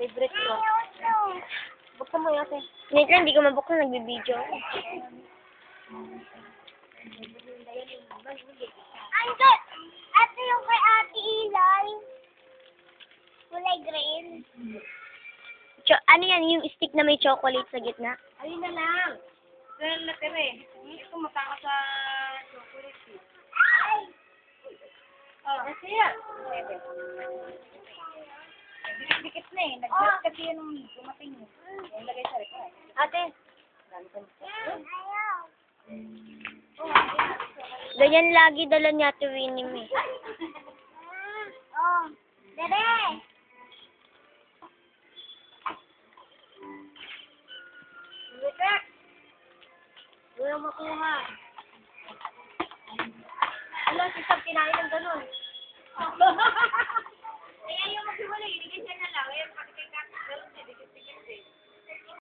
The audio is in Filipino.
Favorite ko. Buksan mo yun, ate. Wait lang, hindi ko mabuksan, nagbibideo. Ando, ito yung kay Ate Ilay. Kulay green. Ano yan, yung stick na may chocolate sa gitna? Ayun na lang. Ito yung natira eh. Ito mataka sa chocolate eh. Oh, kasi yan. Dikit na eh. Nag-dress kasi yun nung dumating mo. Yung lagay sa rito. Ate, Ayaw. ganyan lagi dala ni Ate Winnie mo eh. Oh, dere. Lutek! Wala makuha. Wala, si Sam kinain ng ganun.